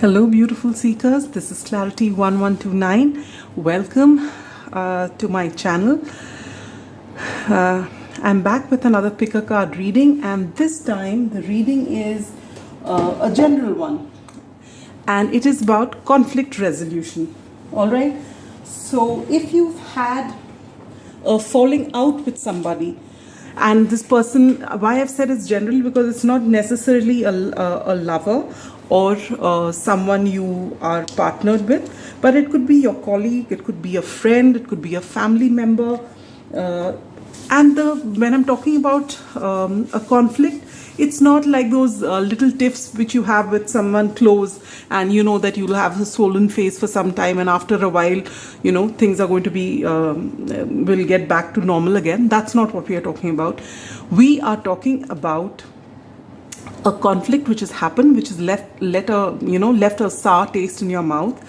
Hello, beautiful seekers. This is Clarity 1129. Welcome to my channel. I'm back with another pick a card reading, and this time the reading is a general one, and it is about conflict resolution. All right. So, if you've had a falling out with somebody, and this person, why I've said it's general, because it's not necessarily a lover or someone you are partnered with, but it could be your colleague, it could be a friend, it could be a family member. When I'm talking about a conflict, it's not like those little tiffs which you have with someone close, and you know that you'll have a swollen face for some time, and after a while, you know, things are going to be will get back to normal again. That's not what we are talking about. We are talking about a conflict which has happened, which has left a sour taste in your mouth,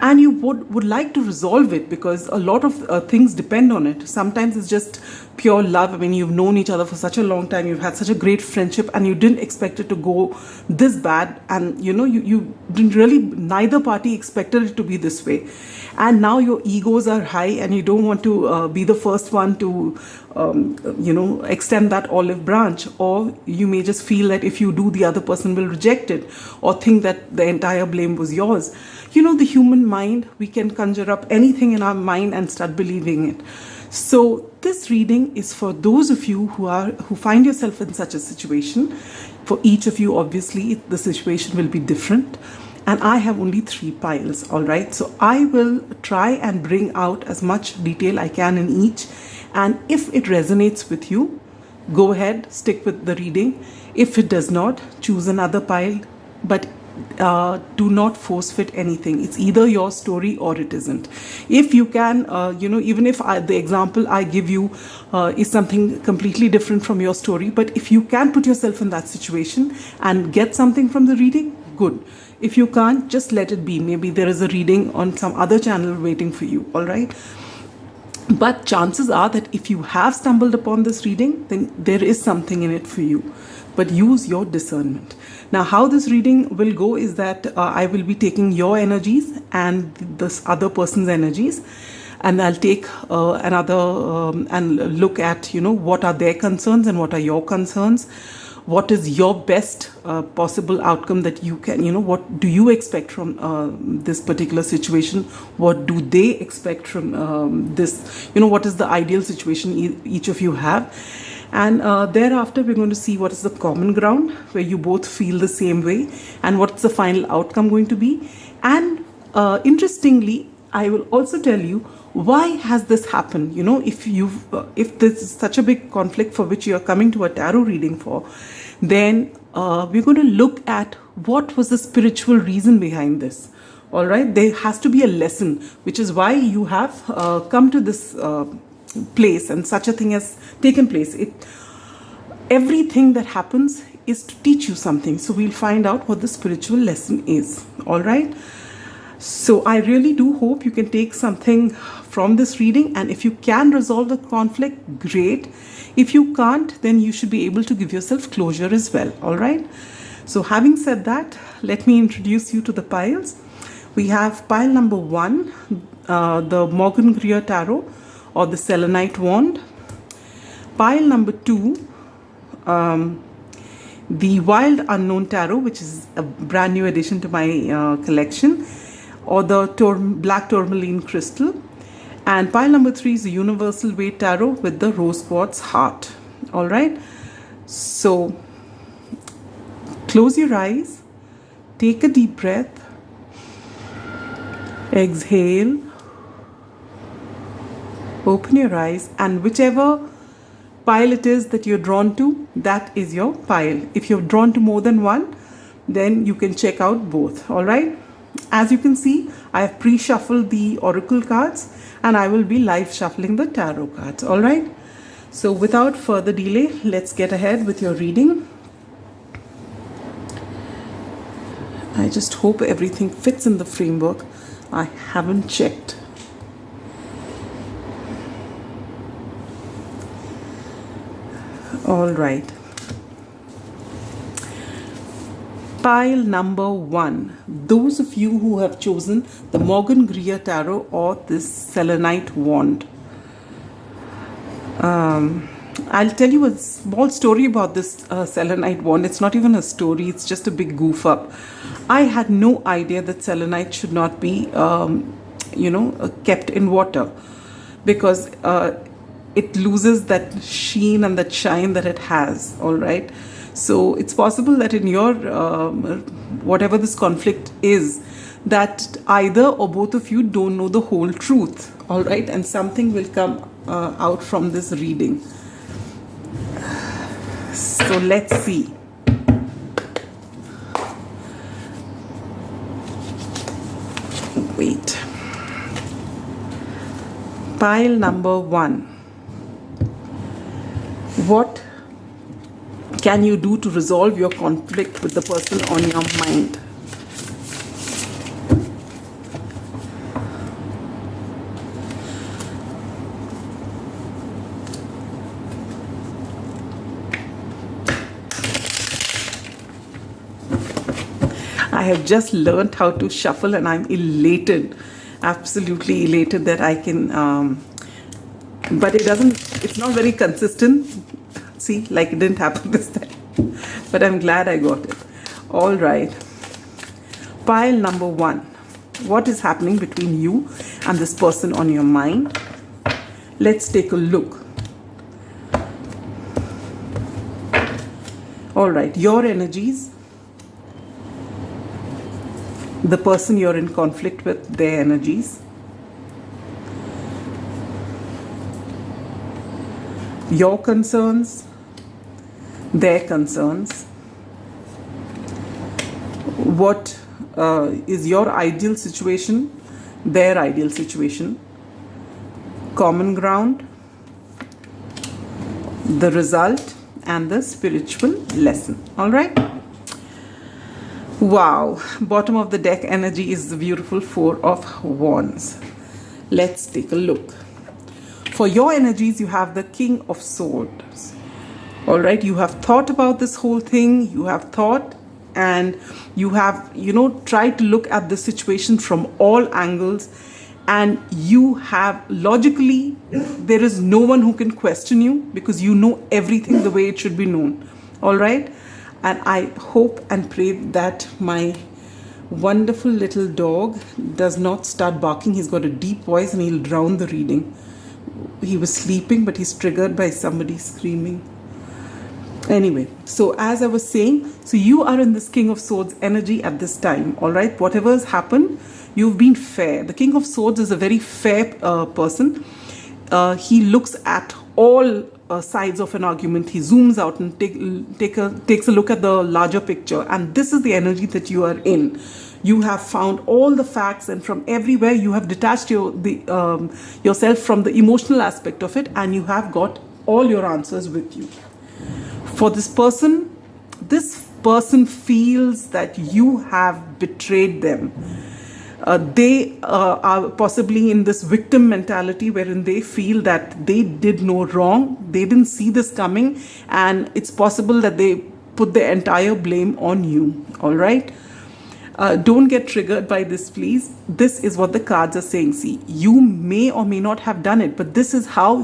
and you would like to resolve it, because a lot of things depend on it. Sometimes it's just pure love. I mean, you've known each other for such a long time, you've had such a great friendship, and you didn't expect it to go this bad, and you didn't really, neither party expected it to be this way, and now your egos are high and you don't want to be the first one to extend that olive branch, or you may just feel that if you do, the other person will reject it or think that the entire blame was yours. The human mind, we can conjure up anything in our mind and start believing it. So this reading is for those of you who find yourself in such a situation. For each of you, obviously, the situation will be different. And I have only 3 piles, all right? So I will try and bring out as much detail I can in each. And if it resonates with you, go ahead, stick with the reading. If it does not, choose another pile. But do not force fit anything. It's either your story or it isn't. If you can, even if the example I give you is something completely different from your story, but if you can put yourself in that situation and get something from the reading, good. If you can't, just let it be. Maybe there is a reading on some other channel waiting for you, all right? But chances are that if you have stumbled upon this reading, then there is something in it for you. But use your discernment. Now, how this reading will go is that I will be taking your energies and this other person's energies, and I'll take and look at, what are their concerns and what are your concerns. What is your best possible outcome that you can, what do you expect from this particular situation? What do they expect from this? What is the ideal situation each of you have? And thereafter, we're going to see what is the common ground where you both feel the same way, and what's the final outcome going to be. And interestingly, I will also tell you why has this happened. If this is such a big conflict for which you are coming to a tarot reading for, then we're going to look at what was the spiritual reason behind this. All right, there has to be a lesson, which is why you have come to this place, and such a thing has taken place. Everything that happens is to teach you something. So we'll find out what the spiritual lesson is. All right. So I really do hope you can take something from this reading, and if you can resolve the conflict, great. If you can't, then you should be able to give yourself closure as well. All right. So having said that, let me introduce you to the piles. We have pile number 1, the Morgan Greer Tarot, or the Selenite wand. Pile number 2, the Wild Unknown Tarot, which is a brand new addition to my collection, or the Black Tourmaline crystal. And pile number 3 is the Universal Weight Tarot with the Rose Quartz heart. All right. So close your eyes, take a deep breath, exhale, open your eyes, and whichever pile it is that you're drawn to, that is your pile. If you're drawn to more than one, then you can check out both. All right. As you can see, I have pre-shuffled the oracle cards, and I will be live shuffling the tarot cards. All right. So without further delay, let's get ahead with your reading. I just hope everything fits in the framework. I haven't checked. All right. Pile number 1. Those of you who have chosen the Morgan Greer Tarot or this Selenite wand. I'll tell you a small story about this Selenite wand. It's not even a story, it's just a big goof up. I had no idea that Selenite should not be, kept in water, because it loses that sheen and that shine that it has, all right? So it's possible that in your, whatever this conflict is, that either or both of you don't know the whole truth, all right? And something will come out from this reading. So let's see. Wait. Pile number 1. What can you do to resolve your conflict with the person on your mind? I have just learned how to shuffle and I'm elated, absolutely elated that I can, but it's not very consistent. See, like it didn't happen this time, but I'm glad I got it. All right. Pile number 1. What is happening between you and this person on your mind? Let's take a look. All right, your energies, the person you're in conflict with, their energies, your concerns, their concerns, what is your ideal situation, their ideal situation, common ground, the result, and the spiritual lesson. All right. Wow, bottom of the deck energy is the beautiful 4 of Wands. Let's take a look. For your energies, you have the King of Swords. All right, you have thought about this whole thing. You have thought and you have, tried to look at the situation from all angles, and you have logically, there is no one who can question you because you know everything the way it should be known. All right. And I hope and pray that my wonderful little dog does not start barking. He's got a deep voice and he'll drown the reading. He was sleeping, but he's triggered by somebody screaming. Anyway, so as I was saying, so you are in this King of Swords energy at this time, all right? Whatever has happened, you've been fair. The King of Swords is a very fair person. He looks at all sides of an argument. He zooms out and takes a look at the larger picture, and this is the energy that you are in. You have found all the facts, and from everywhere you have detached yourself from the emotional aspect of it, and you have got all your answers with you. For this person feels that you have betrayed them. They are possibly in this victim mentality wherein they feel that they did no wrong, they didn't see this coming, and it's possible that they put the entire blame on you. All right. Don't get triggered by this, please. This is what the cards are saying. See, you may or may not have done it, but this is how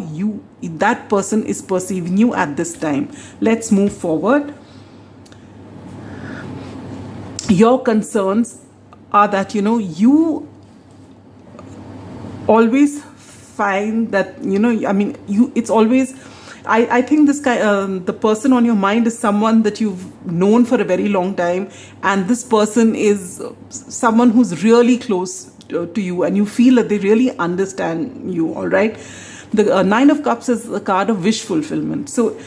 that person is perceiving you at this time. Let's move forward. Your concerns are that, you always find that, it's always, I think this guy, the person on your mind is someone that you've known for a very long time, and this person is someone who's really close to you, and you feel that they really understand you, all right? The 9 of Cups is a card of wish fulfillment. So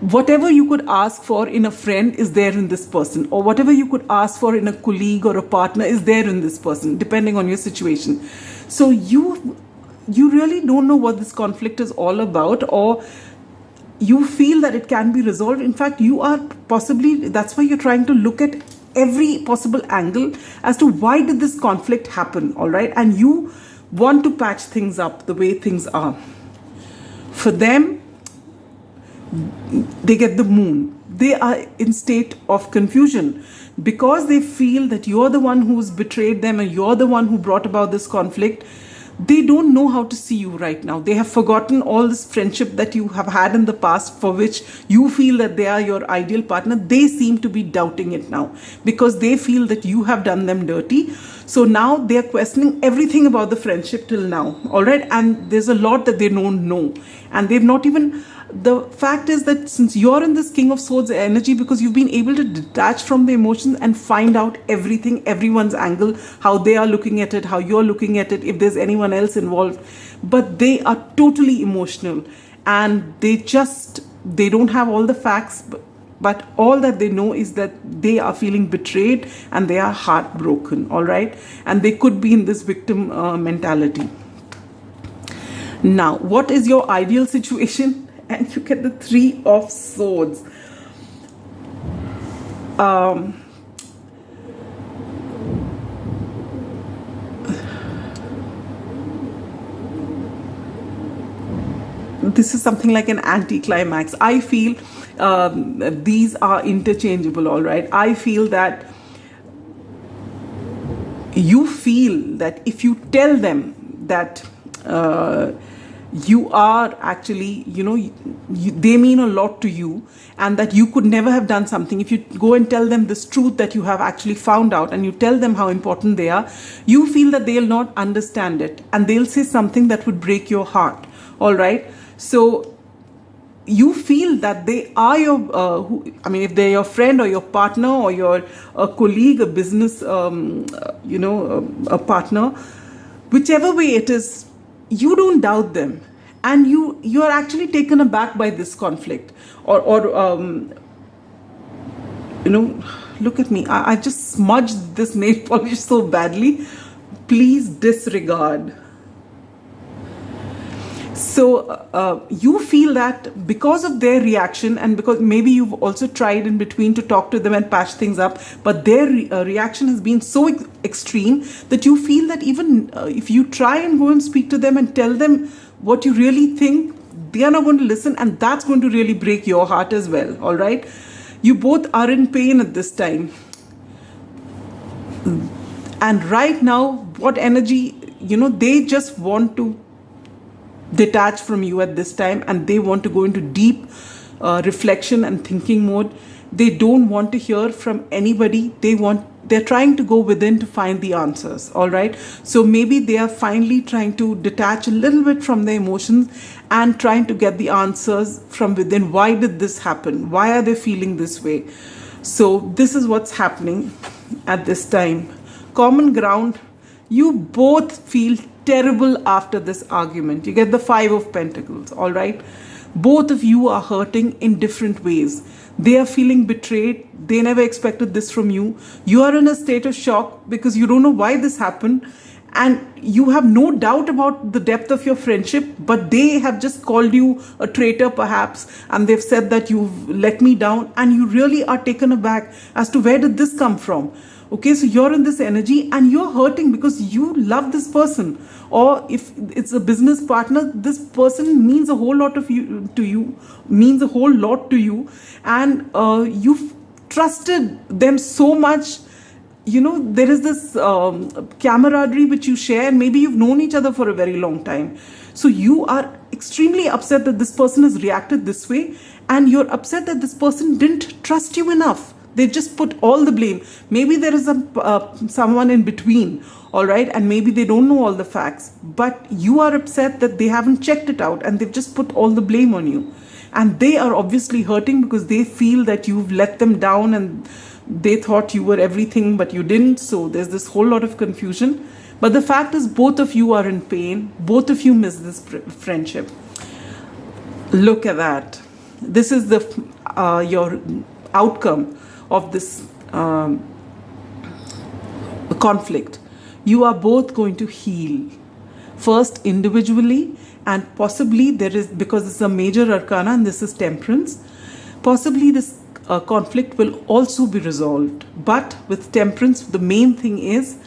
whatever you could ask for in a friend is there in this person, or whatever you could ask for in a colleague or a partner is there in this person, depending on your situation. So you really don't know what this conflict is all about, or you feel that it can be resolved. In fact, you are possibly, that's why you're trying to look at every possible angle as to why did this conflict happen, all right? And you want to patch things up the way things are. For them, they get the moon. They are in state of confusion because they feel that you're the one who's betrayed them and you're the one who brought about this conflict. They don't know how to see you right now. They have forgotten all this friendship that you have had in the past, for which you feel that they are your ideal partner. They seem to be doubting it now because they feel that you have done them dirty. So now they are questioning everything about the friendship till now. All right. And there's a lot that they don't know. And they've not even, the fact is that since you're in this King of Swords energy, because you've been able to detach from the emotions and find out everything, everyone's angle, how they are looking at it, how you're looking at it, if there's anyone else involved. But they are totally emotional and they don't have all the facts, but all that they know is that they are feeling betrayed and they are heartbroken. All right. And they could be in this victim mentality. Now, what is your ideal situation? And you get the Three of Swords. This is something like an anticlimax. I feel these are interchangeable, all right. I feel that you feel that if you tell them that you are actually, they mean a lot to you and that you could never have done something. If you go and tell them this truth that you have actually found out and you tell them how important they are, you feel that they'll not understand it and they'll say something that would break your heart. All right. So you feel that they are your, if they're your friend or your partner or your colleague, a business, a partner, whichever way it is, you don't doubt them, and you are actually taken aback by this conflict, or look at me. I just smudged this nail polish so badly. Please disregard. So you feel that because of their reaction, and because maybe you've also tried in between to talk to them and patch things up, but their reaction has been so extreme that you feel that even if you try and go and speak to them and tell them what you really think, they are not going to listen, and that's going to really break your heart as well. All right. You both are in pain at this time. And right now, what energy, they just want to detach from you at this time, and they want to go into deep reflection and thinking mode. They don't want to hear from anybody. They're trying to go within to find the answers. All right. So maybe they are finally trying to detach a little bit from their emotions and trying to get the answers from within. Why did this happen? Why are they feeling this way? So this is what's happening at this time. Common ground. You both feel terrible after this argument. You get the Five of Pentacles. All right. Both of you are hurting in different ways. They are feeling betrayed. They never expected this from you. You are in a state of shock because you don't know why this happened. And you have no doubt about the depth of your friendship, but they have just called you a traitor perhaps. And they've said that you've let me down, and you really are taken aback as to where did this come from. Okay, so you're in this energy and you're hurting because you love this person. Or if it's a business partner, this person means a whole lot to you, and you've trusted them so much. There is this camaraderie which you share, and maybe you've known each other for a very long time. So you are extremely upset that this person has reacted this way, and you're upset that this person didn't trust you enough. They just put all the blame. Maybe there is someone in between, all right, and maybe they don't know all the facts. But you are upset that they haven't checked it out and they've just put all the blame on you. And they are obviously hurting because they feel that you've let them down and they thought you were everything, but you didn't. So there's this whole lot of confusion. But the fact is, both of you are in pain. Both of you miss this friendship. Look at that. This is your outcome of this conflict. You are both going to heal. First individually, and possibly because it's a major arcana and this is Temperance, possibly this conflict will also be resolved. But with Temperance, the main thing is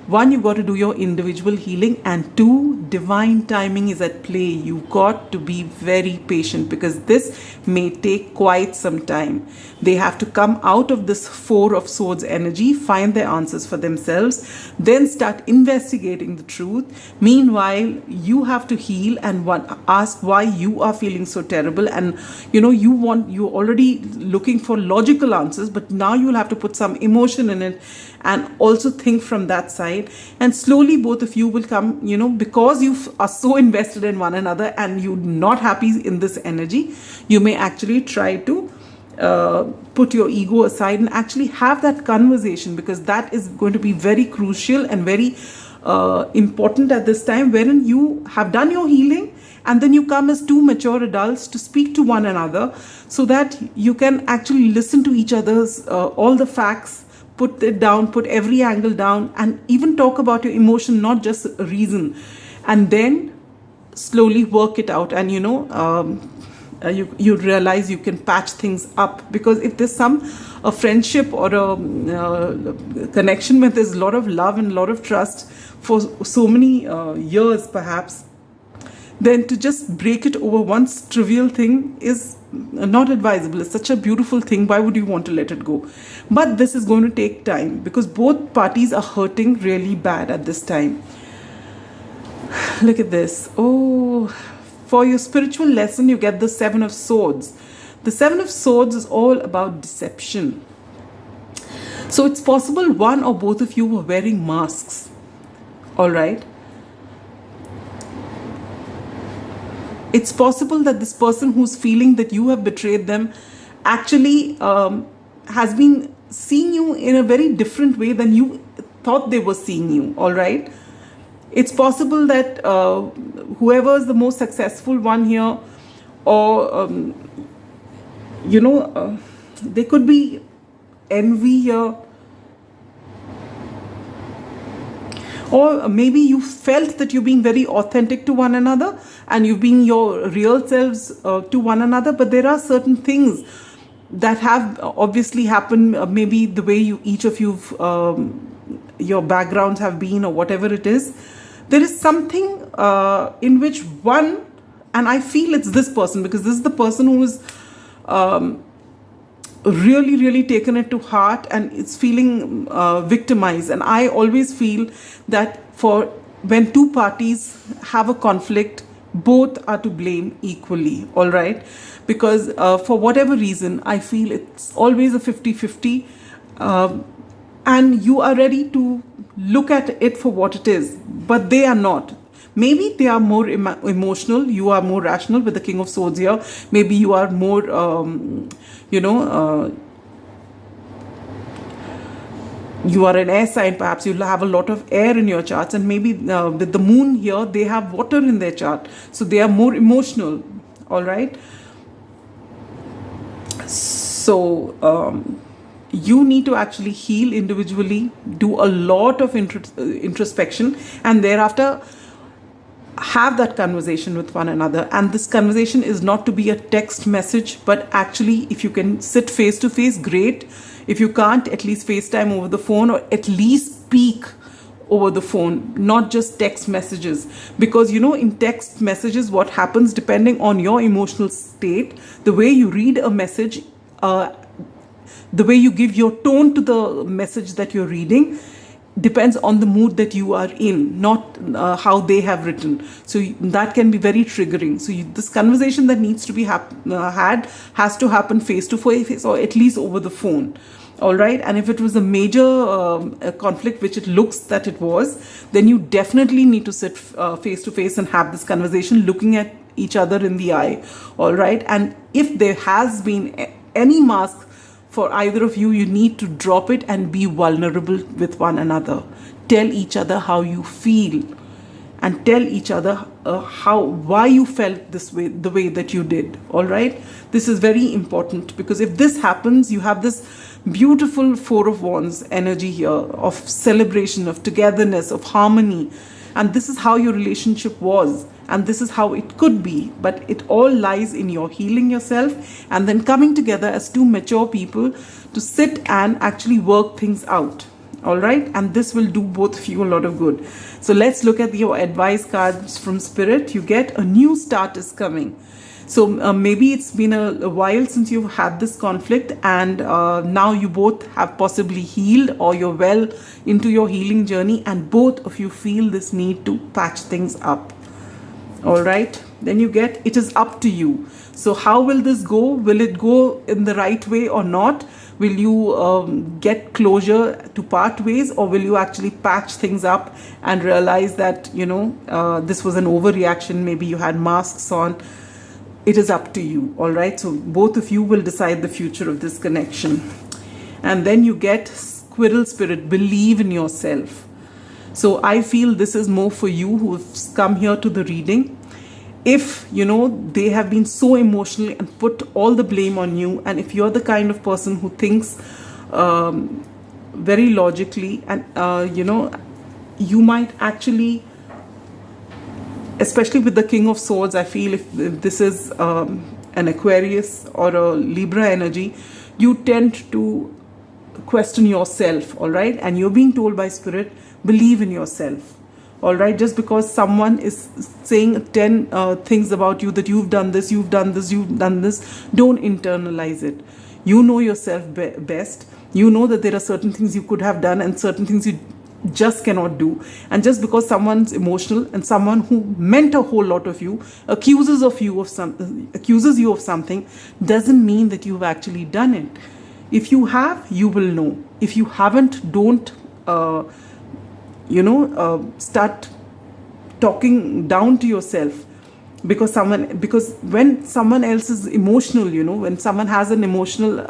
One, you got to do your individual healing, and two, divine timing is at play. You got to be very patient because this may take quite some time. They have to come out of this Four of Swords energy, find their answers for themselves, then start investigating the truth. Meanwhile, you have to heal and ask why you are feeling so terrible. And you're already looking for logical answers, but now you'll have to put some emotion in it and also think from that side. And slowly both of you will come, because you are so invested in one another and you're not happy in this energy, you may actually try to put your ego aside and actually have that conversation, because that is going to be very crucial and very important at this time, wherein you have done your healing and then you come as two mature adults to speak to one another so that you can actually listen to each other's all the facts, put it down, put every angle down, and even talk about your emotion, not just reason, and then slowly work it out. And you realize you can patch things up, because if there's a friendship or a connection where there's a lot of love and a lot of trust for so many years perhaps, then to just break it over one trivial thing is not advisable. It's such a beautiful thing. Why would you want to let it go? But this is going to take time because both parties are hurting really bad at this time. Look at this. Oh, for your spiritual lesson, you get the Seven of Swords. The Seven of Swords is all about deception. So it's possible one or both of you were wearing masks. All right. It's possible that this person who's feeling that you have betrayed them actually has been seeing you in a very different way than you thought they were seeing you, all right? It's possible that whoever is the most successful one here, or, there could be envy here. Or maybe you felt that you're being very authentic to one another and you've been your real selves to one another. But there are certain things that have obviously happened, maybe the way each of you, your backgrounds have been, or whatever it is. There is something in which one, and I feel it's this person, because this is the person who is really, really taken it to heart and it's feeling victimized. And I always feel that when two parties have a conflict, both are to blame equally, all right? Because for whatever reason, I feel it's always a 50-50, and you are ready to look at it for what it is, but they are not. Maybe they are more emotional, you are more rational with the King of Swords here. Maybe you are more, you are an air sign, perhaps you'll have a lot of air in your charts, and maybe with the moon here, they have water in their chart. So they are more emotional, all right? So you need to actually heal individually, do a lot of introspection, and thereafter have that conversation with one another. And this conversation is not to be a text message, but actually if you can sit face to face, great. If you can't, at least FaceTime over the phone, or at least speak over the phone, not just text messages. Because in text messages, what happens, depending on your emotional state, the way you read a message, the way you give your tone to the message that you're reading, depends on the mood that you are in, not how they have written. So that can be very triggering. So this conversation that needs to be had has to happen face to face, or at least over the phone. All right. And if it was a major conflict, which it looks that it was, then you definitely need to sit face to face and have this conversation, looking at each other in the eye. All right. And if there has been any mask for either of you, you need to drop it and be vulnerable with one another. Tell each other how you feel, and tell each other why you felt this way, the way that you did. All right. This is very important, because if this happens, you have this beautiful Four of Wands energy here of celebration, of togetherness, of harmony. And this is how your relationship was, and this is how it could be. But it all lies in your healing yourself and then coming together as two mature people to sit and actually work things out. All right, and this will do both of you a lot of good. So let's look at your advice cards from Spirit. You get a new start is coming. So maybe it's been a while since you've had this conflict, and now you both have possibly healed, or you're well into your healing journey, and both of you feel this need to patch things up. All right, then you get, it is up to you. So how will this go? Will it go in the right way or not? Will you get closure to part ways, or will you actually patch things up and realize that, this was an overreaction? Maybe you had masks on. It is up to you. All right, so both of you will decide the future of this connection. And then you get Squirrel Spirit, believe in yourself. So I feel this is more for you who have come here to the reading. If, they have been so emotional and put all the blame on you, and if you're the kind of person who thinks very logically, and, you might actually, especially with the King of Swords, I feel if this is an Aquarius or a Libra energy, you tend to question yourself, all right? And you're being told by Spirit, believe in yourself. All right, just because someone is saying 10 things about you, that you've done this, you've done this, you've done this, don't internalize it. You know yourself best. You know that there are certain things you could have done and certain things you just cannot do. And just because someone's emotional and someone who meant a whole lot of you accuses you of something, doesn't mean that you've actually done it. If you have, you will know. If you haven't, don't start talking down to yourself, because when someone else is emotional, when someone has an emotional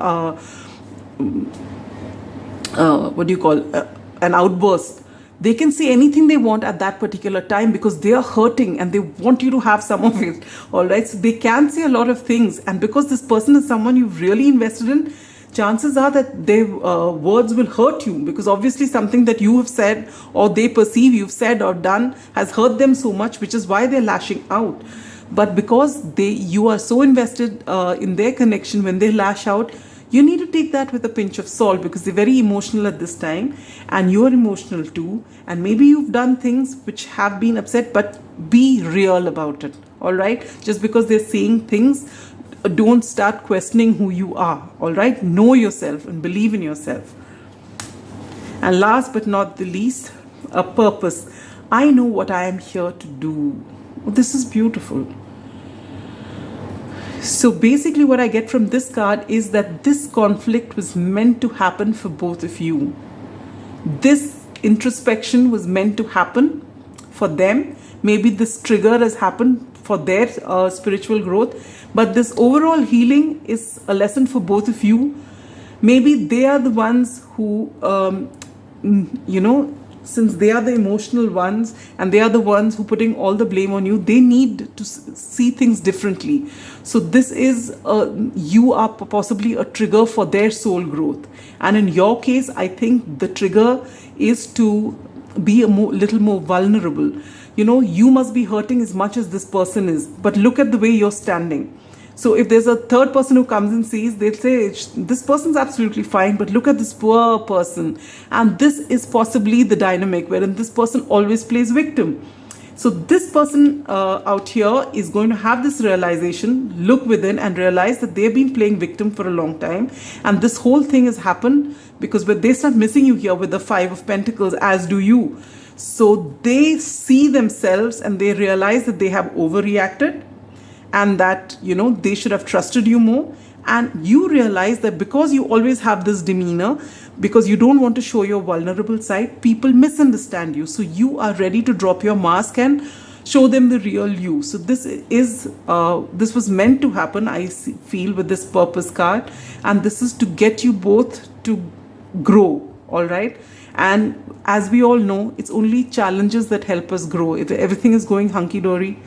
an outburst, they can say anything they want at that particular time, because they are hurting and they want you to have some of it. All right, so they can say a lot of things, and because this person is someone you've really invested in, chances are that their words will hurt you, because obviously something that you have said or they perceive you've said or done has hurt them so much, which is why they're lashing out. But because you are so invested in their connection, when they lash out, you need to take that with a pinch of salt, because they're very emotional at this time, and you're emotional too. And maybe you've done things which have been upset, but be real about it. All right, just because they're saying things, don't start questioning who you are. All right, know yourself and believe in yourself. And last but not the least, a purpose. I know what I am here to do. Oh, this is beautiful. So basically what I get from this card is that this conflict was meant to happen for both of you. This introspection was meant to happen for them. Maybe this trigger has happened for their spiritual growth, but this overall healing is a lesson for both of you. Maybe they are the ones who, since they are the emotional ones and they are the ones who putting all the blame on you, they need to see things differently. So this is, you are possibly a trigger for their soul growth. And in your case, I think the trigger is to be little more vulnerable. You must be hurting as much as this person is, but look at the way you're standing. So if there's a third person who comes and sees, they'll say, this person's absolutely fine, but look at this poor person. And this is possibly the dynamic wherein this person always plays victim. So this person out here is going to have this realization, look within and realize that they've been playing victim for a long time. And this whole thing has happened because when they start missing you here with the 5 of Pentacles, as do you. So they see themselves and they realize that they have overreacted, and that, they should have trusted you more. And you realize that because you always have this demeanor, because you don't want to show your vulnerable side, people misunderstand you. So you are ready to drop your mask and show them the real you. So this was meant to happen, I feel, with this purpose card. And this is to get you both to grow, all right? And as we all know, it's only challenges that help us grow. If everything is going hunky-dory,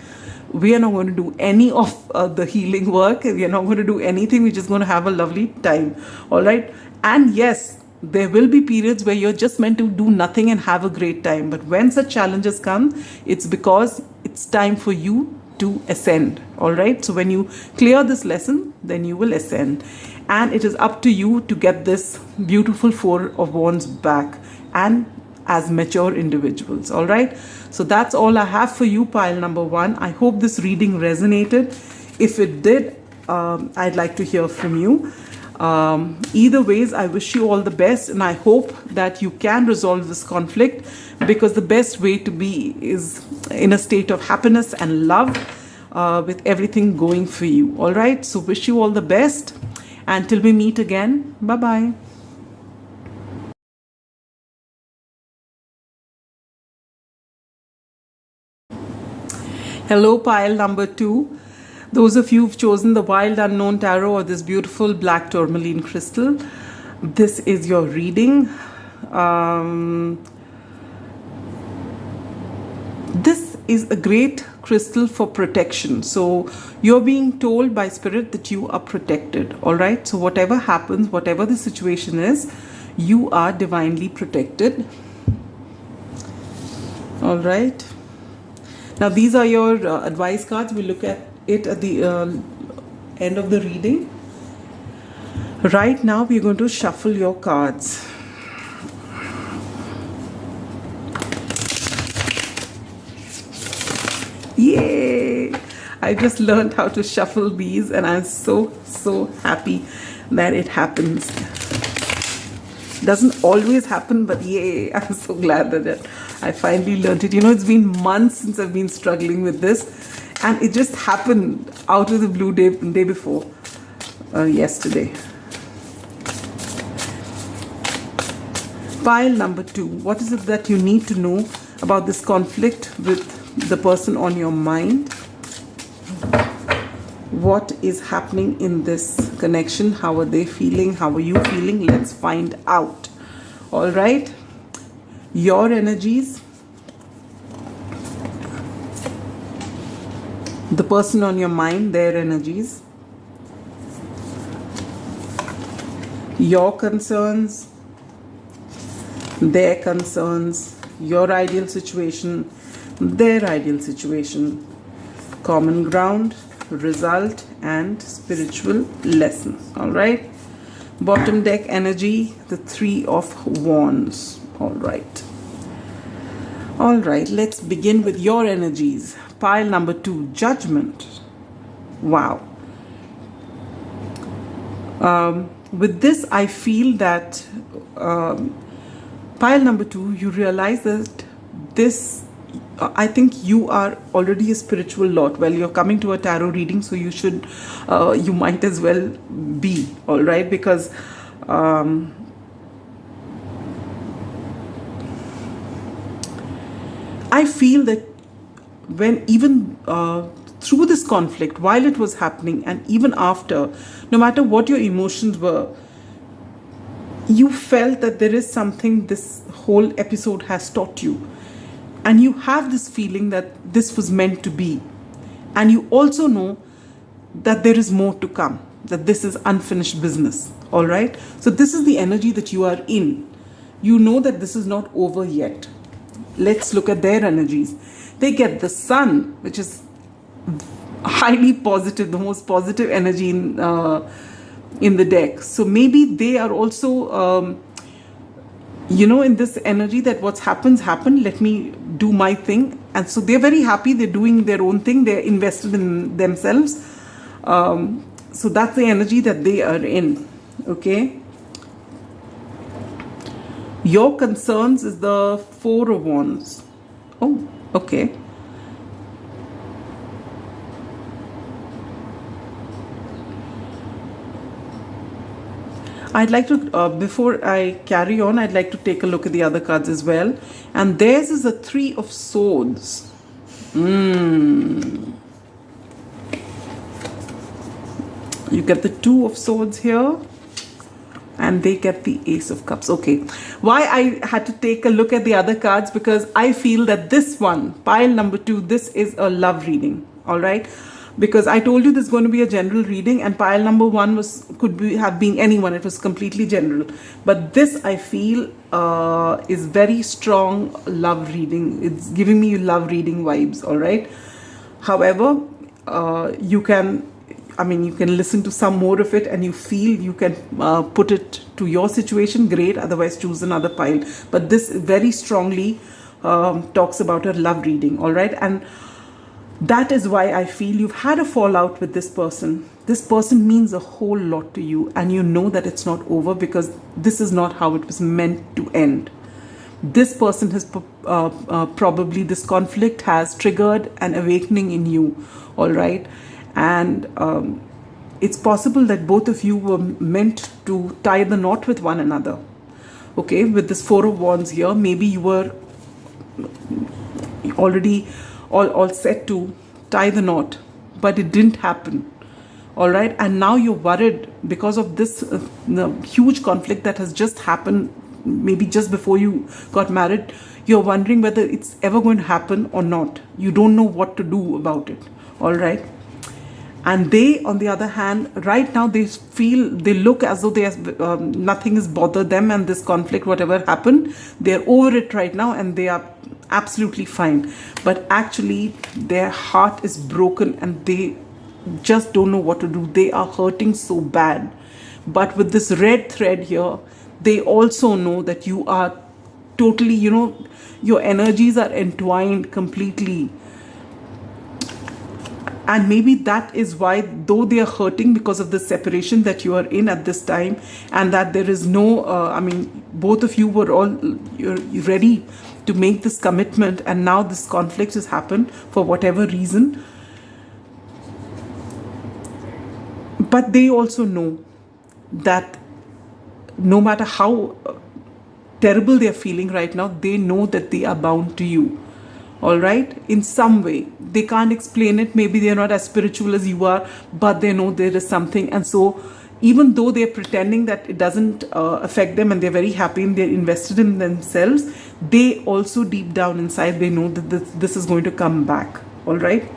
we are not going to do any of the healing work. We are not going to do anything. We're just going to have a lovely time. All right. And yes, there will be periods where you're just meant to do nothing and have a great time. But when such challenges come, it's because it's time for you to ascend. All right. So when you clear this lesson, then you will ascend. And it is up to you to get this beautiful Four of Wands back, and as mature individuals. All right. So that's all I have for you, pile number 1. I hope this reading resonated. If it did, I'd like to hear from you. Either ways, I wish you all the best, and I hope that you can resolve this conflict, because the best way to be is in a state of happiness and love, with everything going for you. All right. So wish you all the best. Until we meet again. Bye-bye. Hello, pile number 2. Those of you who've chosen the Wild Unknown Tarot or this beautiful black tourmaline crystal, this is your reading. This is a great crystal for protection. So you're being told by spirit that you are protected. All right. So whatever happens, whatever the situation is, you are divinely protected. All right. Now these are your advice cards. We'll look at it at the end of the reading. Right now we're going to shuffle your cards. Yay! I just learned how to shuffle these, and I'm so happy that it happens. Doesn't always happen, but yay, I'm so glad that I finally learned it. You know, it's been months since I've been struggling with this, and it just happened out of the blue day before yesterday. Pile number 2. What is it that you need to know about this conflict with the person on your mind? What is happening in this connection? How are they feeling? How are you feeling? Let's find out. All right. Your energies. The person on your mind, their energies. Your concerns, their concerns. Your ideal situation, their ideal situation. Common ground, result, and spiritual lesson. All right. Bottom deck energy, the 3 of Wands. All right. All right. Let's begin with your energies. Pile number 2, Judgment. Wow. With this, I feel that pile number 2, you realize that this, I think you are already a spiritual lot. Well, you're coming to a tarot reading, so you should, you might as well be, all right? Because I feel that when even through this conflict, while it was happening and even after, no matter what your emotions were, you felt that there is something this whole episode has taught you. And you have this feeling that this was meant to be. And you also know that there is more to come, that this is unfinished business. All right. So this is the energy that you are in. You know that this is not over yet. Let's look at their energies. They get the Sun, which is highly positive, the most positive energy in the deck. So maybe they are also, you know, in this energy that what's happened, let me do my thing. And so they're very happy. They're doing their own thing. They're invested in themselves. So that's the energy that they are in. Okay. Your concerns is the 4 of Wands. Oh, okay. I'd like to, before I carry on, I'd like to take a look at the other cards as well. And theirs is a 3 of Swords. You get the 2 of Swords here. And they get the Ace of Cups. Okay. Why I had to take a look at the other cards, because I feel that this one, pile number 2, this is a love reading. All right. Because I told you this is going to be a general reading, and pile number 1 have been anyone. It was completely general. But this, I feel, is very strong love reading. It's giving me love reading vibes. All right. However, you can listen to some more of it, and you feel you can put it to your situation, great. Otherwise, choose another pile. But this very strongly talks about a love reading, all right? And that is why I feel you've had a fallout with this person. This person means a whole lot to you, and you know that it's not over, because this is not how it was meant to end. This person has probably, this conflict has triggered an awakening in you, all right? And it's possible that both of you were meant to tie the knot with one another. Okay, with this Four of Wands here, maybe you were already all set to tie the knot, but it didn't happen. All right, and now you're worried because of this huge conflict that has just happened, maybe just before you got married. You're wondering whether it's ever going to happen or not. You don't know what to do about it. All right. And they, on the other hand, right now they look as though nothing has bothered them, and this conflict, whatever happened, they're over it right now, and they are absolutely fine. But actually, their heart is broken, and they just don't know what to do. They are hurting so bad. But with this red thread here, they also know that you are totally, your energies are entwined completely. And maybe that is why, though they are hurting because of the separation that you are in at this time, and that there is no, both of you were all you're ready to make this commitment, and now this conflict has happened for whatever reason. But they also know that no matter how terrible they are feeling right now, they know that they are bound to you. All right, in some way. They can't explain it. Maybe they're not as spiritual as you are, but they know there is something. And so even though they're pretending that it doesn't affect them, and they're very happy and they're invested in themselves, they also deep down inside, they know that this is going to come back. All right.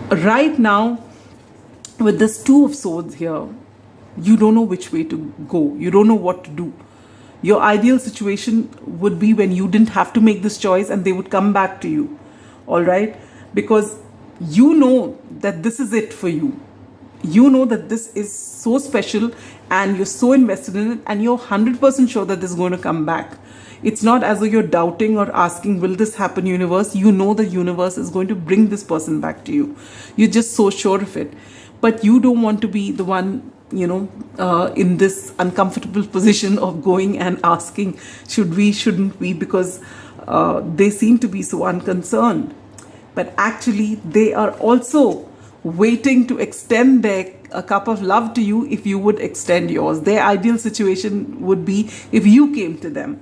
Right now, with this Two of Swords here, you don't know which way to go. You don't know what to do. Your ideal situation would be when you didn't have to make this choice, and they would come back to you. All right? Because you know that this is it for you. You know that this is so special, and you're so invested in it, and you're 100% sure that this is going to come back. It's not as though you're doubting or asking, will this happen, universe? You know the universe is going to bring this person back to you. You're just so sure of it. But you don't want to be the one, in this uncomfortable position of going and asking, should we, shouldn't we? Because they seem to be so unconcerned. But actually, they are also waiting to extend their cup of love to you if you would extend yours. Their ideal situation would be if you came to them.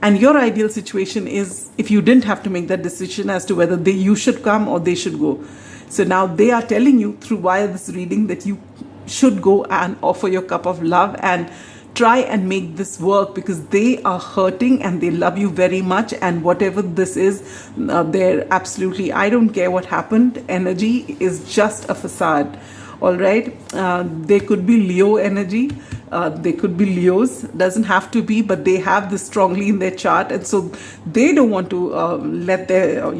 And your ideal situation is if you didn't have to make that decision as to whether you should come or they should go. So now they are telling you through via this reading that you should go and offer your cup of love and try and make this work, because they are hurting and they love you very much. And whatever this is, they're absolutely, I don't care what happened, energy is just a facade. All right. They could be Leo energy. They could be Leos. Doesn't have to be, but they have this strongly in their chart. And so they don't want to let their,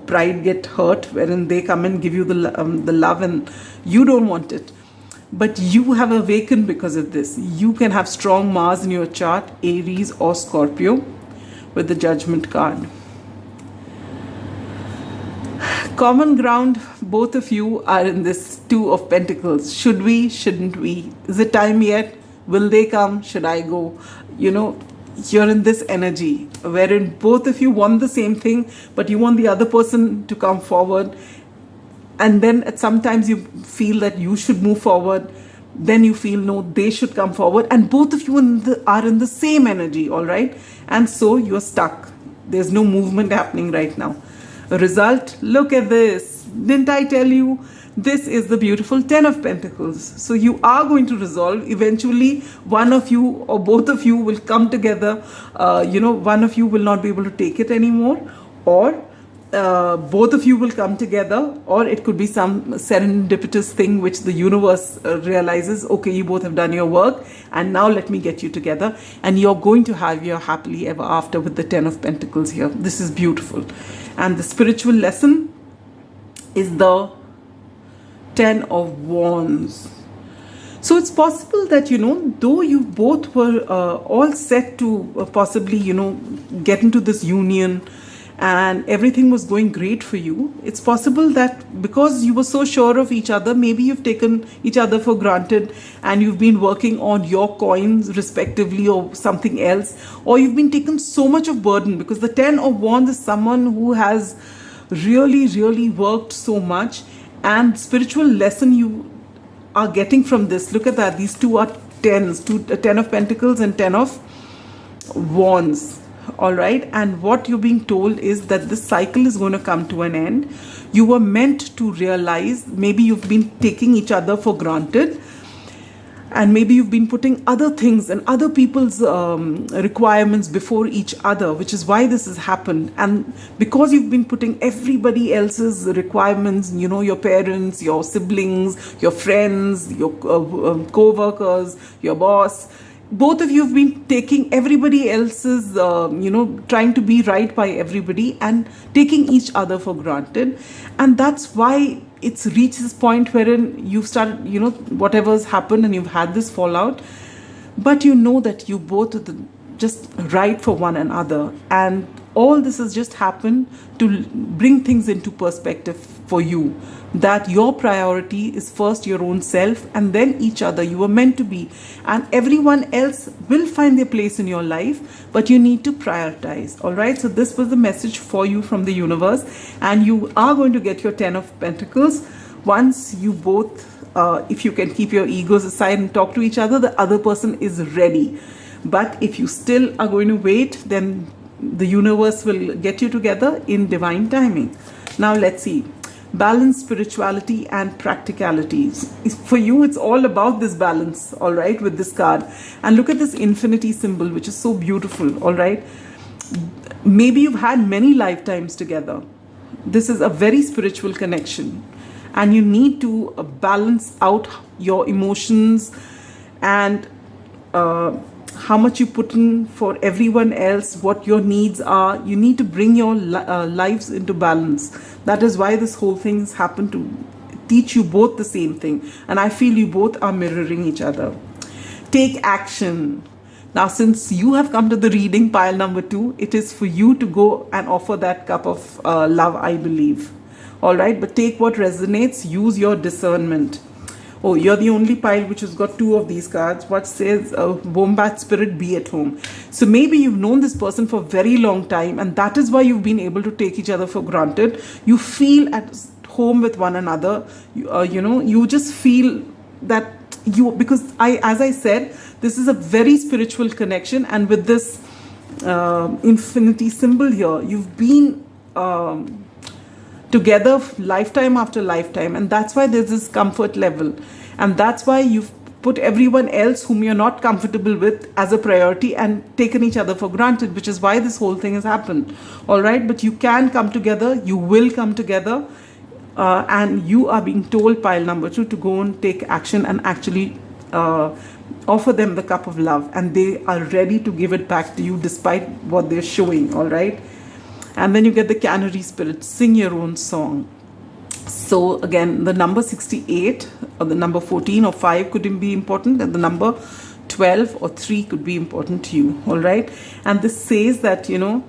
pride get hurt, wherein they come and give you the love, and you don't want it. But you have awakened because of this. You can have strong Mars in your chart, Aries or Scorpio, with the Judgment card. Common ground, both of you are in this Two of Pentacles. Should we, shouldn't we? Is it time yet? Will they come? Should I go? You're in this energy wherein both of you want the same thing, but you want the other person to come forward. And then sometimes you feel that you should move forward. Then you feel, no, they should come forward. And both of you are in the same energy, all right? And so you're stuck. There's no movement happening right now. Result, look at this. Didn't I tell you? This is the beautiful Ten of Pentacles. So you are going to resolve. Eventually, one of you or both of you will come together. One of you will not be able to take it anymore. Or both of you will come together, or it could be some serendipitous thing which the universe realizes, okay, you both have done your work, and now let me get you together, and you're going to have your happily ever after with the Ten of Pentacles here. This is beautiful. And the spiritual lesson, is the Ten of Wands. So it's possible that, though you both were all set to possibly, get into this union and everything was going great for you, it's possible that because you were so sure of each other, maybe you've taken each other for granted and you've been working on your coins respectively or something else, or you've been taken so much of burden, because the Ten of Wands is someone who has really, really worked so much, and spiritual lesson you are getting from this. Look at that. These two are tens, Ten of Pentacles and Ten of Wands. All right. And what you're being told is that this cycle is going to come to an end. You were meant to realize, maybe you've been taking each other for granted, and maybe you've been putting other things and other people's requirements before each other, which is why this has happened. And because you've been putting everybody else's requirements, your parents, your siblings, your friends, your co-workers, your boss, both of you have been taking everybody else's, trying to be right by everybody and taking each other for granted. And that's why it's reached this point wherein you've started, whatever's happened and you've had this fallout, but you know that you both are just right for one another. And all this has just happened to bring things into perspective for you, that your priority is first your own self and then each other. You were meant to be, and everyone else will find their place in your life, but you need to prioritize. All right, so this was the message for you from the universe, and you are going to get your Ten of Pentacles once you both, if you can keep your egos aside and talk to each other, the other person is ready. But if you still are going to wait, then the universe will get you together in divine timing. Now let's see. Balance, spirituality and practicalities. For you, it's all about this balance, all right, with this card. And look at this infinity symbol, which is so beautiful, all right. Maybe you've had many lifetimes together. This is a very spiritual connection. And you need to balance out your emotions and how much you put in for everyone else, what your needs are. You need to bring your lives into balance. That is why this whole thing has happened, to teach you both the same thing. And I feel you both are mirroring each other. Take action. Now, since you have come to the reading, pile number 2, it is for you to go and offer that cup of love, I believe. All right, but take what resonates. Use your discernment. Oh, you're the only pile which has got 2 of these cards. What says, Wombat Spirit, be at home. So maybe you've known this person for a very long time, and that is why you've been able to take each other for granted. You feel at home with one another. You just feel that because as I said, this is a very spiritual connection. And with this infinity symbol here, you've been together lifetime after lifetime, and that's why there's this comfort level, and that's why you've put everyone else whom you're not comfortable with as a priority and taken each other for granted, which is why this whole thing has happened. All right, but you can come together, you will come together, and you are being told, pile number 2, to go and take action and actually offer them the cup of love, and they are ready to give it back to you despite what they're showing. All right. And then you get the Canary Spirit, sing your own song. So again, the number 68 or the number 14 or 5 could be important, and the number 12 or 3 could be important to you. All right. And this says that, you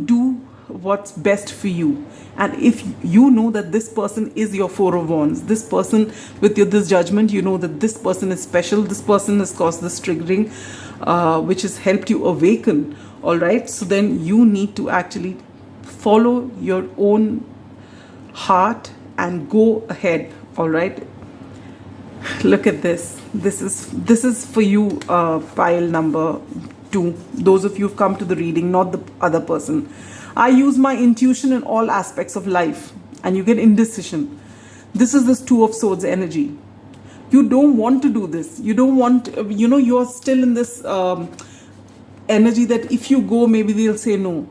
do what's best for you. And if you know that this person is your Four of Wands, this person with this judgment, you know that this person is special, this person has caused this triggering, which has helped you awaken. All right, so then you need to actually follow your own heart and go ahead. All right, look at this. This is for you, pile number 2. Those of you who've come to the reading, not the other person. I use my intuition in all aspects of life, and you get indecision. This is this 2 of Swords energy. You don't want to do this. You don't want, you're still in this energy that if you go, maybe they'll say no.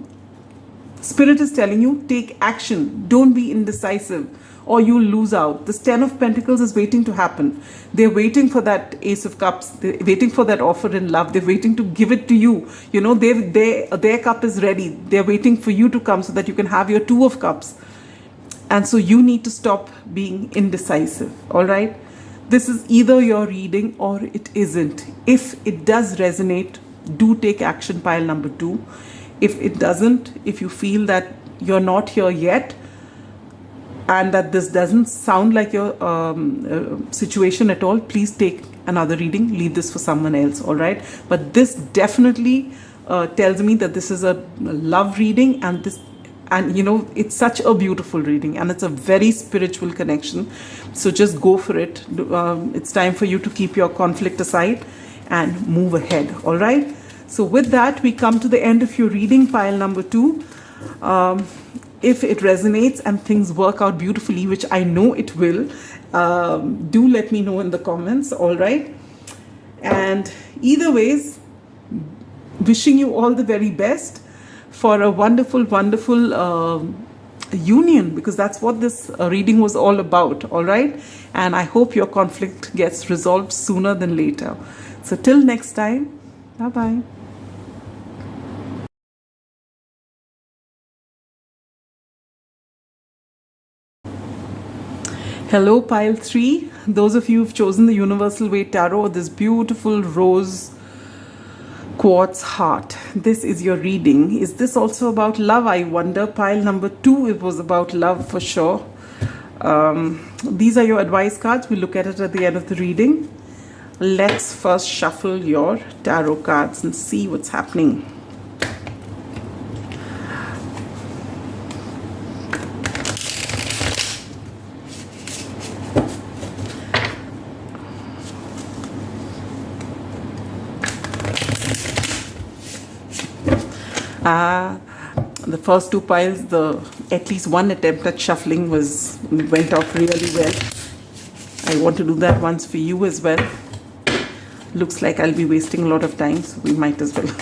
Spirit is telling you, take action. Don't be indecisive or you'll lose out. This 10 of Pentacles is waiting to happen. They're waiting for that Ace of Cups. They're waiting for that offer in love. They're waiting to give it to you. You know, their cup is ready. They're waiting for you to come so that you can have your Two of Cups. And so you need to stop being indecisive, all right? This is either your reading or it isn't. If it does resonate, do take action, pile number 2. If it doesn't, if you feel that you're not here yet and that this doesn't sound like your situation at all, please take another reading. Leave this for someone else, all right? But this definitely tells me that this is a love reading, and you know, it's such a beautiful reading and it's a very spiritual connection. So just go for it. It's time for you to keep your conflict aside and move ahead, all right? So with that, we come to the end of your reading, pile number 2. If it resonates and things work out beautifully, which I know it will, do let me know in the comments, all right? And either ways, wishing you all the very best for a wonderful, wonderful union, because that's what this reading was all about, all right? And I hope your conflict gets resolved sooner than later. So till next time, bye-bye. Hello, pile 3. Those of you who've chosen the Universal Way Tarot, this beautiful rose quartz heart. This is your reading. Is this also about love, I wonder? Pile number 2, it was about love for sure. These are your advice cards. We'll look at it at the end of the reading. Let's first shuffle your tarot cards and see what's happening. The first 2 piles, at least one attempt at shuffling went off really well. I want to do that once for you as well. Looks like I'll be wasting a lot of time, so we might as well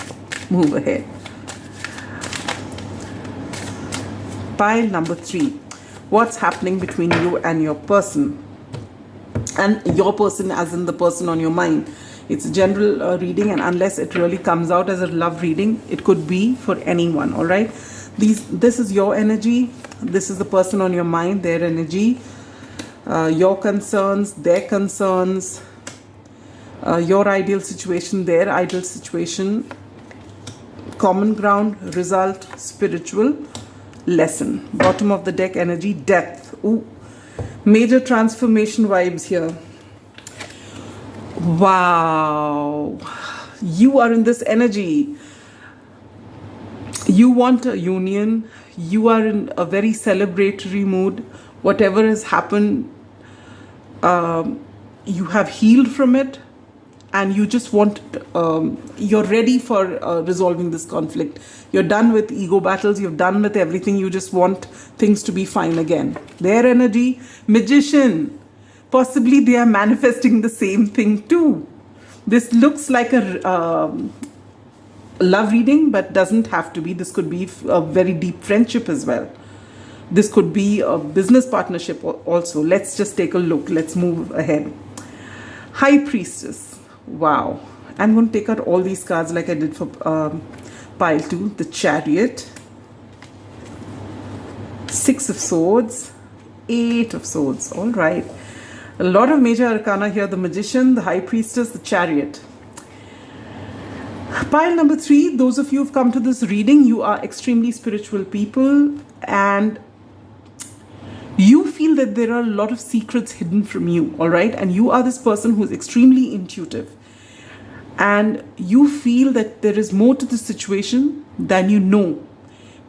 move ahead. Pile number 3. What's happening between you and your person? And your person as in the person on your mind. It's a general reading, and unless it really comes out as a love reading, it could be for anyone, all right? This is your energy. This is the person on your mind, their energy, your concerns, their concerns, your ideal situation, their ideal situation, common ground, result, spiritual, lesson. Bottom of the deck energy, depth. Ooh, major transformation vibes here. Wow, you are in this energy. You want a union. You are in a very celebratory mood. Whatever has happened, you have healed from it, and you just want, you're ready for resolving this conflict. You're done with ego battles. You're done with everything. You just want things to be fine again. Their energy, magician. Possibly they are manifesting the same thing too. This looks like a love reading, but doesn't have to be. This could be a very deep friendship as well. This could be a business partnership also. Let's just take a look. Let's move ahead. High Priestess. Wow. I'm going to take out all these cards like I did for pile 2. The Chariot. 6 of Swords. 8 of Swords. All right. A lot of major arcana here. The Magician, the High Priestess, the Chariot. Pile number 3, those of you who've come to this reading, you are extremely spiritual people, and you feel that there are a lot of secrets hidden from you, all right? And you are this person who's extremely intuitive. And you feel that there is more to the situation than you know.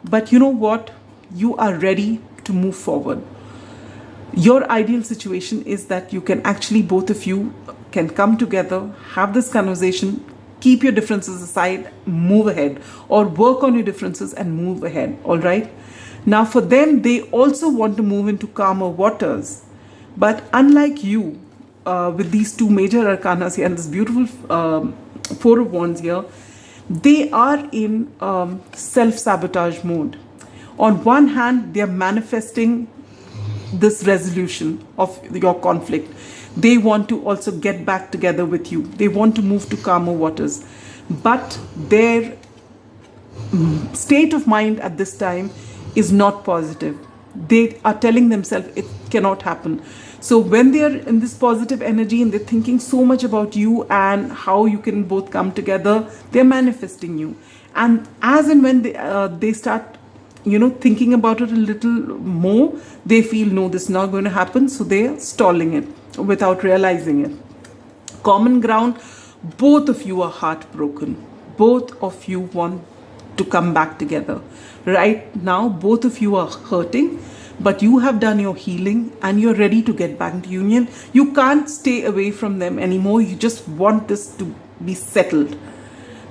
But you know what? You are ready to move forward. Your ideal situation is that you can actually, both of you can come together, have this conversation, keep your differences aside, move ahead, or work on your differences and move ahead, all right? Now for them, they also want to move into calmer waters. But unlike you, with these 2 major arcanas here and this beautiful 4 of Wands here, they are in self-sabotage mode. On one hand, they are manifesting this resolution of your conflict. They want to also get back together with you. They want to move to calmer waters. But their state of mind at this time is not positive. They are telling themselves it cannot happen. So when they are in this positive energy and they're thinking so much about you and how you can both come together, they're manifesting you. And as and when they start thinking about it a little more, they feel, no, this is not going to happen. So they are stalling it without realizing it. Common ground, both of you are heartbroken. Both of you want to come back together. Right now, both of you are hurting, but you have done your healing and you're ready to get back into union. You can't stay away from them anymore. You just want this to be settled.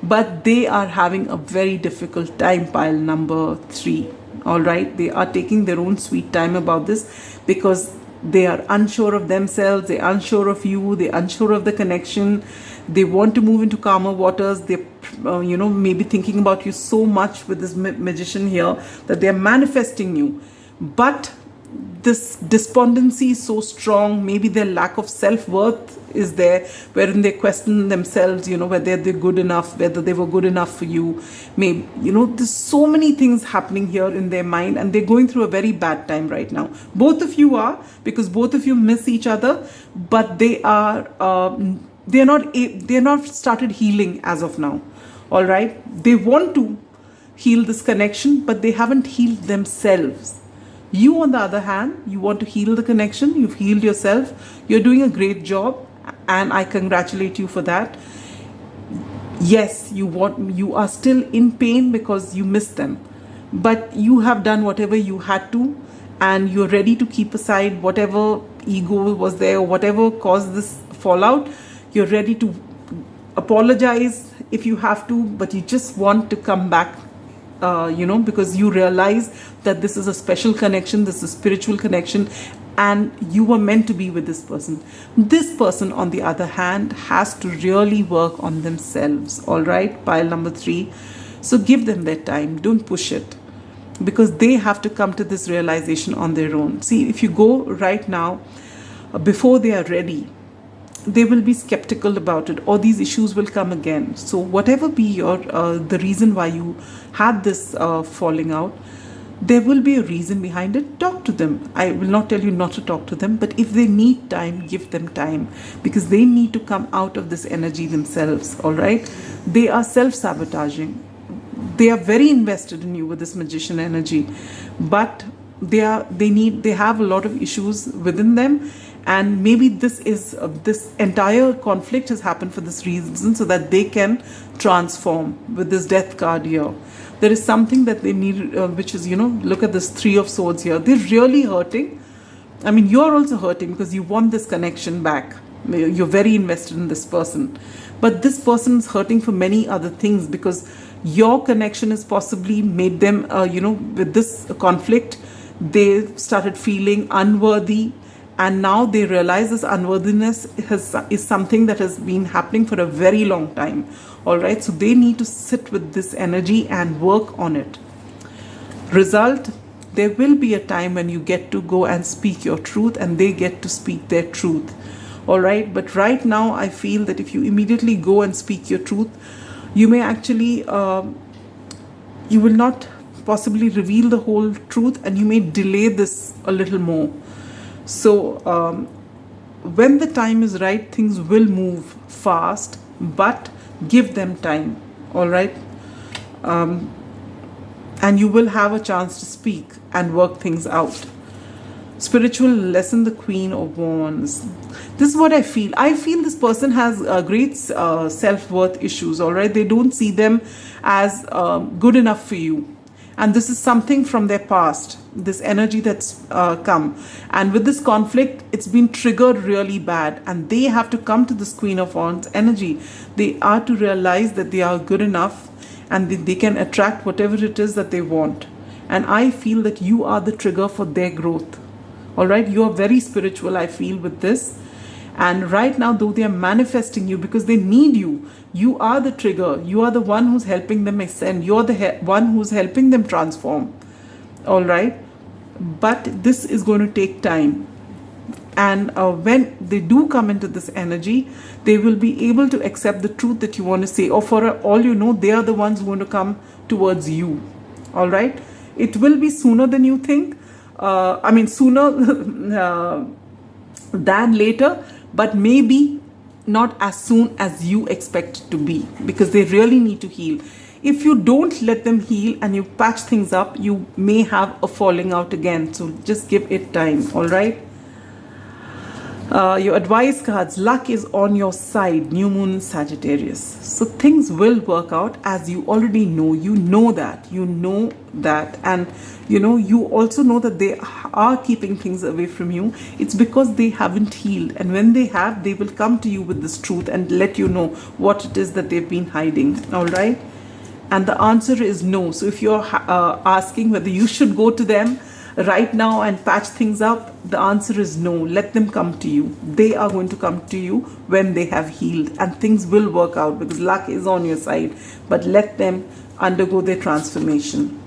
But they are having a very difficult time, pile number 3. All right, they are taking their own sweet time about this because they are unsure of themselves, they're unsure of you, they're unsure of the connection. They want to move into calmer waters. They're maybe thinking about you so much with this magician here that they're manifesting you. But this despondency is so strong. Maybe their lack of self-worth is there, wherein they question themselves, whether they're good enough, whether they were good enough for you. Maybe, there's so many things happening here in their mind, and they're going through a very bad time right now. Both of you are, because both of you miss each other, but they're not started healing as of now. All right, they want to heal this connection, but they haven't healed themselves. You, on the other hand, you want to heal the connection. You've healed yourself. You're doing a great job, and I congratulate you for that. Yes, you are still in pain because you miss them, but you have done whatever you had to, and you're ready to keep aside whatever ego was there or whatever caused this fallout. You're ready to apologize if you have to, but you just want to come back, because you realize that this is a special connection, this is a spiritual connection, and you were meant to be with this person. This person, on the other hand, has to really work on themselves. All right, pile number 3. So give them their time. Don't push it, because they have to come to this realization on their own. See, if you go right now, before they are ready, they will be skeptical about it, or these issues will come again. So whatever be your the reason why you had this falling out, there will be a reason behind it. Talk to them. I will not tell you not to talk to them, but if they need time, give them time, because they need to come out of this energy themselves. All right, they are self-sabotaging. They are very invested in you with this magician energy, but they have a lot of issues within them. And maybe this entire conflict has happened for this reason, so that they can transform. With this death card here, there is something that they need, which is, look at this 3 of Swords here. They're really hurting. I mean, you're also hurting because you want this connection back. You're very invested in this person. But this person is hurting for many other things, because your connection has possibly made them, with this conflict, they started feeling unworthy. And now they realize this unworthiness is something that has been happening for a very long time. All right, so they need to sit with this energy and work on it. Result, there will be a time when you get to go and speak your truth, and they get to speak their truth. All right, but right now I feel that if you immediately go and speak your truth, you may actually, you will not possibly reveal the whole truth, and you may delay this a little more. So when the time is right, things will move fast, but give them time. All right, and you will have a chance to speak and work things out. Spiritual lesson, the Queen of Wands. This is what I feel. I feel this person has great self-worth issues. All right, they don't see them as good enough for you. And this is something from their past, this energy that's come. And with this conflict, it's been triggered really bad. And they have to come to this Queen of Wands energy. They are to realize that they are good enough, and they can attract whatever it is that they want. And I feel that you are the trigger for their growth. All right, you are very spiritual, I feel, with this. And right now, though they are manifesting you because they need you, you are the trigger. You are the one who's helping them ascend. You're the one who's helping them transform. all right? But this is going to take time. And when they do come into this energy, they will be able to accept the truth that you want to say, or for all you know, they are the ones who want to come towards you, all right? It will be sooner than you think. Sooner than later, but maybe not as soon as you expect it to be, because they really need to heal. If you don't let them heal and you patch things up, you may have a falling out again. So just give it time, all right? Your advice cards, luck is on your side, new moon Sagittarius. So things will work out, as you already know. You know that. And you also know that they are keeping things away from you. It's because they haven't healed. And when they have, they will come to you with this truth and let you know what it is that they've been hiding, all right? And the answer is no. So if you're asking whether you should go to them right now and patch things up, the answer is no. Let them come to you. They are going to come to you when they have healed, and things will work out because luck is on your side. But let them undergo their transformation.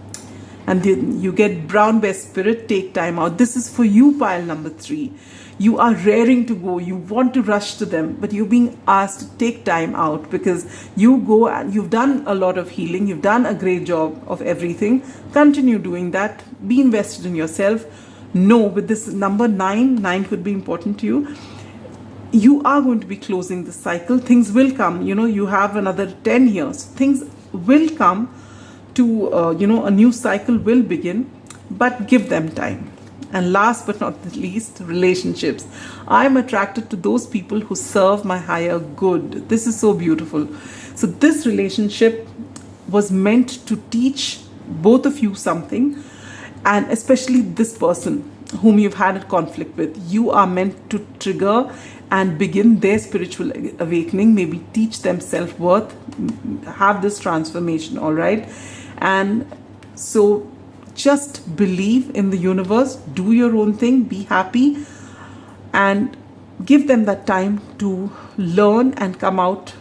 And then you get brown bear spirit, take time out. This is for you, pile number 3. You are raring to go. You want to rush to them, but you're being asked to take time out, because you go and you've done a lot of healing. You've done a great job of everything. Continue doing that. Be invested in yourself. No, with this number 9 could be important to you. You are going to be closing the cycle. Things will come. You have another 10 years. Things will come to, a new cycle will begin, but give them time. And last but not the least, relationships. I'm attracted to those people who serve my higher good. This is so beautiful. So this relationship was meant to teach both of you something, and especially this person whom you've had a conflict with. You are meant to trigger and begin their spiritual awakening, maybe teach them self-worth, have this transformation, all right? And so just believe in the universe, do your own thing, be happy, and give them that time to learn and come out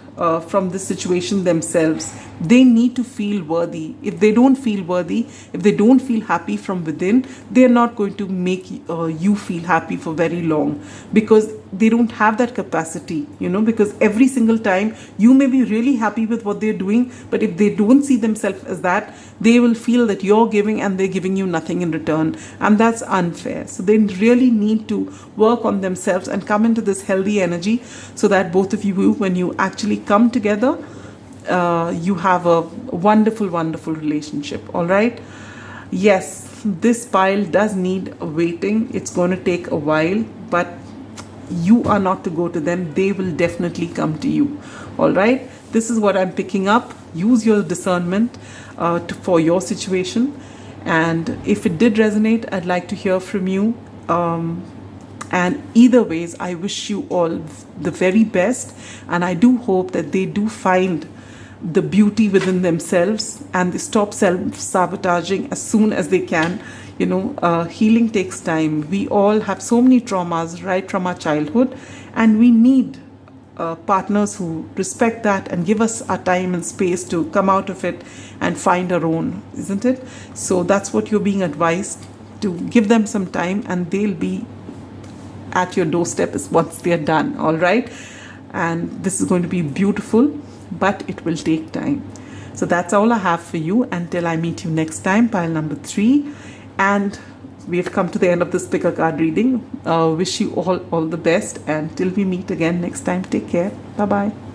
from the situation themselves. They need to feel worthy. If they don't feel worthy, if they don't feel happy from within, they're not going to make you feel happy for very long, because they don't have that capacity, because every single time you may be really happy with what they're doing, but if they don't see themselves as that, they will feel that you're giving and they're giving you nothing in return, and that's unfair. So they really need to work on themselves and come into this healthy energy, so that both of you, when you actually come together, you have a wonderful, wonderful relationship, all right? Yes, this pile does need waiting. It's going to take a while, but you are not to go to them. They will definitely come to you, all right? This is what I'm picking up. Use your discernment for your situation. And if it did resonate, I'd like to hear from you. And either ways, I wish you all the very best. And I do hope that they do find the beauty within themselves and they stop self-sabotaging as soon as they can. Healing takes time. We all have so many traumas right from our childhood, and we need partners who respect that and give us our time and space to come out of it and find our own, isn't it? So that's what you're being advised, to give them some time, and they'll be at your doorstep once they're done, all right? And this is going to be beautiful, but it will take time. So that's all I have for you until I meet you next time, pile number 3. And we have come to the end of this pick a card reading. Wish you all the best, and till we meet again next time, take care. Bye-bye.